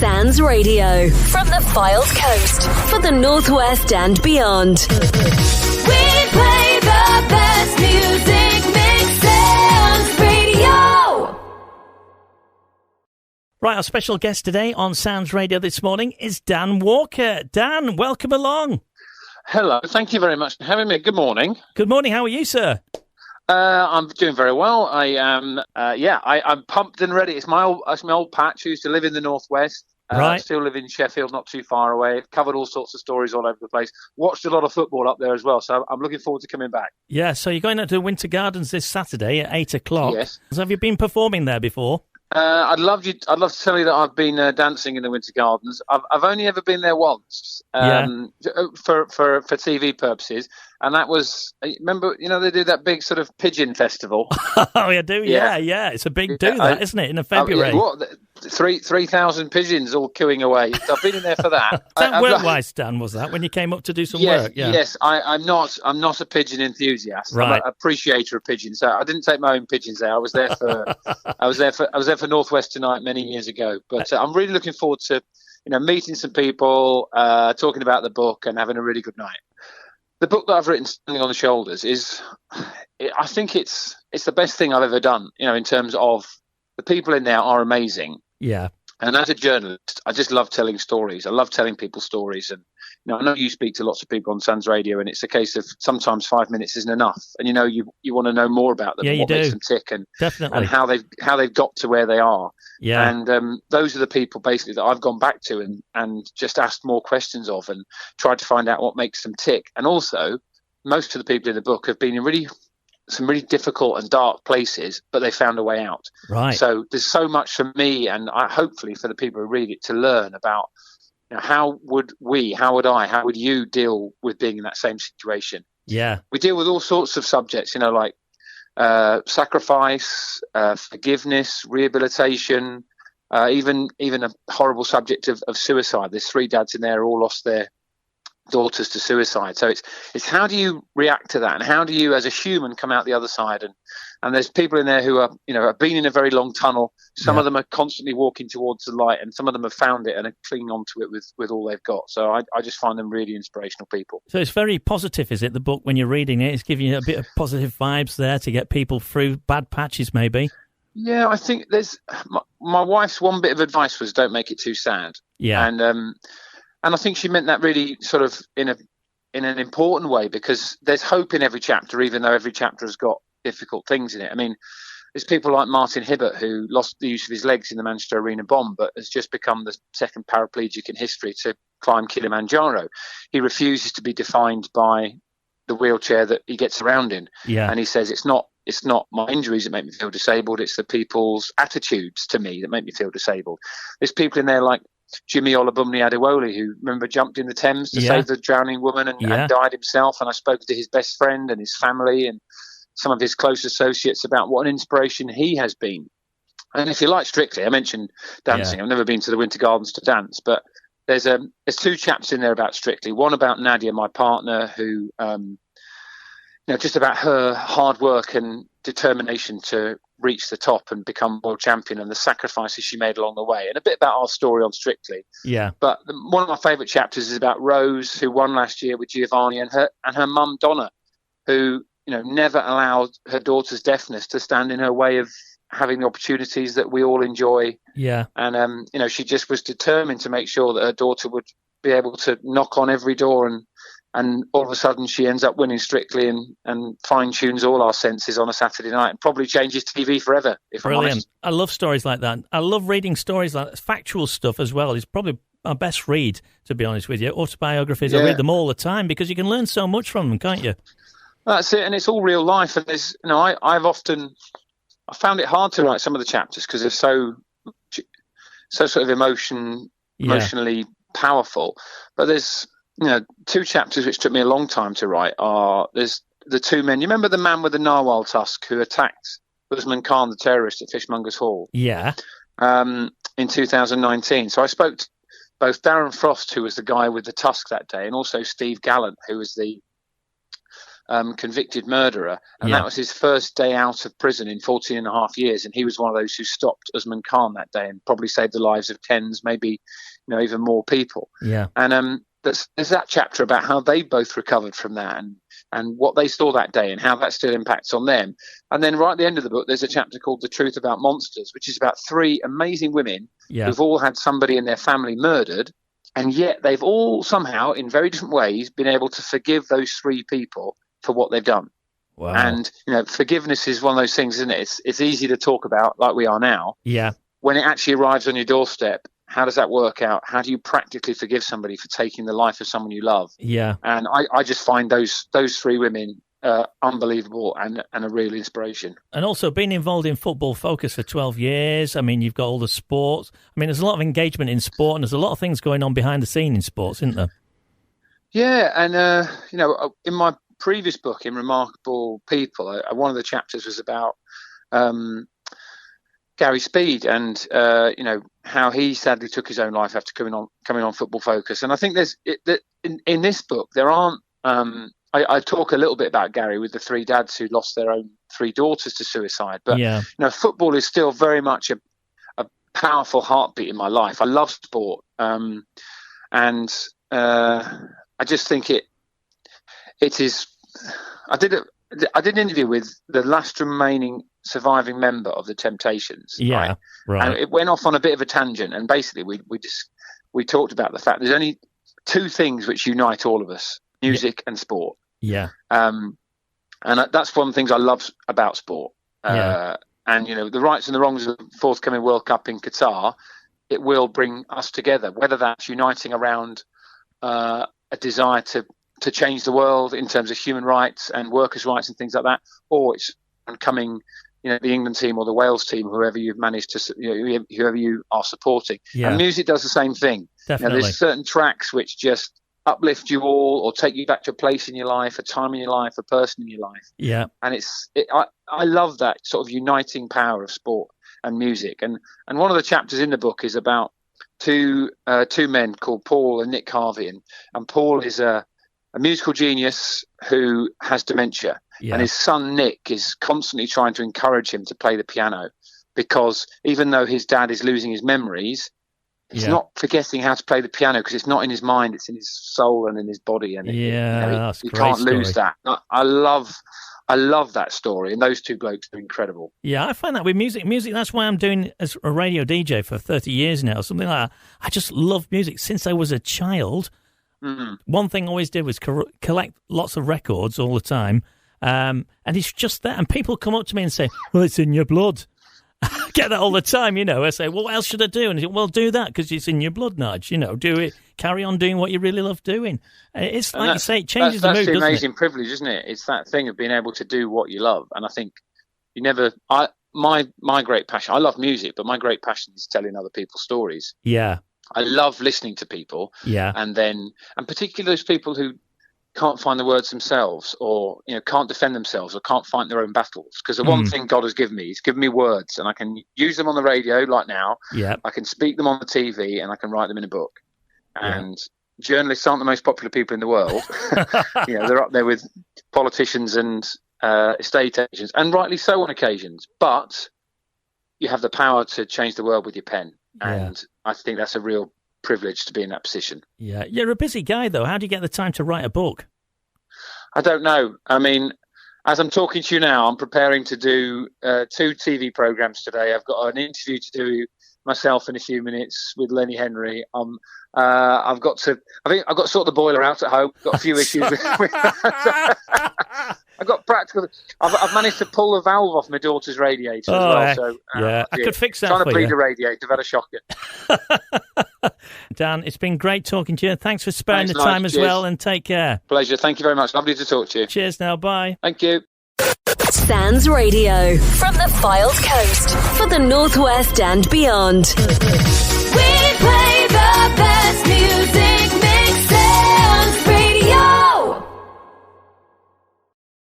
Sounds Radio. From the Fylde Coast for the Northwest and beyond. We play the best music, mix Sounds Radio. Right, our special guest today on Sounds Radio this morning is Dan Walker. Dan, welcome along. Hello, thank you very much for having me. Good morning. Good morning, how are you, sir? I'm doing very well. I am, I'm pumped and ready. It's my old patch. I used to live in the Northwest. Right. Still live in Sheffield, not too far away. Covered all sorts of stories all over the place. Watched a lot of football up there as well, so I'm looking forward to coming back. Yeah, so you're going out to Winter Gardens this Saturday at 8 o'clock. Yes. So have you been performing there before? I'd love to tell you that I've been dancing in the Winter Gardens. I've only ever been there once for TV purposes, and that was, remember, they do that big sort of pigeon festival. Oh, I do. Yeah. It's a big isn't it? In February. 3,000 pigeons all cooing away. I've been in there for that. That work-wise, Stan, was that when you came up to do some work? Yeah. Yes, I'm not a pigeon enthusiast. Right. I'm an appreciator of pigeons. So I didn't take my own pigeons there. I was there for Northwest Tonight many years ago. But I'm really looking forward to meeting some people, talking about the book, and having a really good night. The book that I've written, Standing on the Shoulders, I think it's the best thing I've ever done. In terms of the people in there are amazing. Yeah. And as a journalist, I just love telling stories. I love telling people stories. And, I know you speak to lots of people on Sounds Radio, and it's a case of sometimes 5 minutes isn't enough. And, you want to know more about them, what makes them tick, and definitely, and how they've got to where they are. Yeah. And those are the people basically that I've gone back to and just asked more questions of and tried to find out what makes them tick. And also, most of the people in the book have been in some really difficult and dark places, but they found a way out. Right. So there's so much for me, and hopefully for the people who read it, to learn about how would you deal with being in that same situation. Yeah. We deal with all sorts of subjects, like sacrifice, forgiveness, rehabilitation, even a horrible subject of suicide. There's 3 dads in there who all lost their daughters to suicide. So it's how do you react to that, and how do you as a human come out the other side? And there's people in there who are have been in a very long tunnel. Some of them are constantly walking towards the light, and some of them have found it and are clinging on to it with all they've got. So I just find them really inspirational people. So it's very positive, is it, the book, when you're reading it? It's giving you a bit of positive vibes there to get people through bad patches, maybe. Yeah, I think there's my wife's one bit of advice was don't make it too sad. Yeah. And I think she meant that really sort of in an important way, because there's hope in every chapter, even though every chapter has got difficult things in it. I mean, there's people like Martin Hibbert, who lost the use of his legs in the Manchester Arena bomb, but has just become the second paraplegic in history to climb Kilimanjaro. He refuses to be defined by the wheelchair that he gets around in. Yeah. And he says, it's not my injuries that make me feel disabled, it's the people's attitudes to me that make me feel disabled. There's people in there like Jimmy Olabumni Adewole, who, remember, jumped in the Thames to save the drowning woman and died himself. And I spoke to his best friend and his family and some of his close associates about what an inspiration he has been. And if you like Strictly, I mentioned dancing. I've never been to the Winter Gardens to dance, but there's 2 chapters in there about Strictly. One about Nadia, my partner, who just about her hard work and determination to reach the top and become world champion, and the sacrifices she made along the way, and a bit about our story on Strictly. Yeah. But one of my favourite chapters is about Rose, who won last year with Giovanni, and her mum Donna, who never allowed her daughter's deafness to stand in her way of having the opportunities that we all enjoy. Yeah. And she just was determined to make sure that her daughter would be able to knock on every door, and all of a sudden she ends up winning Strictly and fine-tunes all our senses on a Saturday night, and probably changes TV forever, if I'm honest. I love stories like that. I love reading stories like that. Factual stuff as well is probably our best read, to be honest with you. Autobiographies, I read them all the time because you can learn so much from them, can't you? That's it, and it's all real life. And there's, I found it hard to write some of the chapters because they're so sort of emotionally powerful. But there's 2 chapters which took me a long time to write. There's the 2 men. You remember the man with the narwhal tusk who attacked Usman Khan, the terrorist, at Fishmongers Hall? Yeah. In 2019. So I spoke to both Darren Frost, who was the guy with the tusk that day, and also Steve Gallant, who was the convicted murderer, and that was his first day out of prison in 14 and a half years, and he was one of those who stopped Usman Khan that day and probably saved the lives of tens, maybe even more people. And there's that chapter about how they both recovered from that, and what they saw that day and how that still impacts on them. And then right at the end of the book, there's a chapter called The Truth About Monsters, which is about 3 amazing women who've all had somebody in their family murdered, and yet they've all somehow, in very different ways, been able to forgive those 3 people for what they've done. Wow. And forgiveness is one of those things, isn't it? It's easy to talk about, like we are now. When it actually arrives on your doorstep, how does that work out? How do you practically forgive somebody for taking the life of someone you love? And I just find those 3 women unbelievable and a real inspiration. And also being involved in Football Focus for 12 years. I mean, you've got all the sports. I mean, there's a lot of engagement in sport, and there's a lot of things going on behind the scene in sports, isn't there? Yeah, and in my previous book, in Remarkable People, one of the chapters was about Gary Speed and how he sadly took his own life after coming on Football Focus. And I think in this book there aren't. I talk a little bit about Gary with the 3 dads who lost their own 3 daughters to suicide. But football is still very much a powerful heartbeat in my life. I love sport, and I just think it is. I did an interview with the last remaining surviving member of the Temptations. Right. And it went off on a bit of a tangent, and basically we talked about the fact there's only 2 things which unite all of us: music and sport. And that's one of the things I love about sport. And the rights and the wrongs of the forthcoming World Cup in Qatar, it will bring us together, whether that's uniting around a desire to change the world in terms of human rights and workers' rights and things like that, or it's coming, the England team or the Wales team, whoever you've managed to, whoever you are supporting. And music does the same thing. Definitely. There's certain tracks which just uplift you all or take you back to a place in your life, a time in your life, a person in your life. And I love that sort of uniting power of sport and music. And one of the chapters in the book is about two men called Paul and Nick Harvey. And Paul is a musical genius who has dementia. And his son Nick is constantly trying to encourage him to play the piano, because even though his dad is losing his memories, he's not forgetting how to play the piano, because it's not in his mind, it's in his soul and in his body. And he can't lose that. I love that story, and those 2 blokes are incredible. I find that with music, that's why I'm doing as a radio DJ for 30 years now, something like that. I just love music since I was a child. One thing I always did was collect lots of records all the time, and it's just that. And people come up to me and say, well, it's in your blood. I get that all the time, I say, well, what else should I do? And I say, well, do that, because it's in your blood, Nige. Do it. Carry on doing what you really love doing. It's like you say, it changes the mood, doesn't it? That's the amazing privilege, isn't it? It's that thing of being able to do what you love. And I think my great passion, I love music, but my great passion is telling other people's stories. I love listening to people. And particularly those people who can't find the words themselves, or can't defend themselves, or can't fight their own battles. Because the one thing God has given me, He's given me words, and I can use them on the radio like now. I can speak them on the TV, and I can write them in a book. And journalists aren't the most popular people in the world. They're up there with politicians and estate agents, and rightly so on occasions. But you have the power to change the world with your pen, and I think that's a real privilege to be in that position. You're a busy guy, though. How do you get the time to write a book? I don't know. I mean, as I'm talking to you now, I'm preparing to do 2 TV programs today. I've got an interview to do myself in a few minutes with Lenny Henry. I've got to sort the boiler out at home. Got a few issues with I've got practical. I've managed to pull the valve off my daughter's radiator as well. So I could fix that. Trying to bleed the radiator. I've had a shocker. Dan, it's been great talking to you. Thanks for sparing the time as well, and take care. Pleasure. Thank you very much. Lovely to talk to you. Cheers now. Bye. Thank you. Sands Radio, from the Fylde Coast for the Northwest and beyond. We play the best music.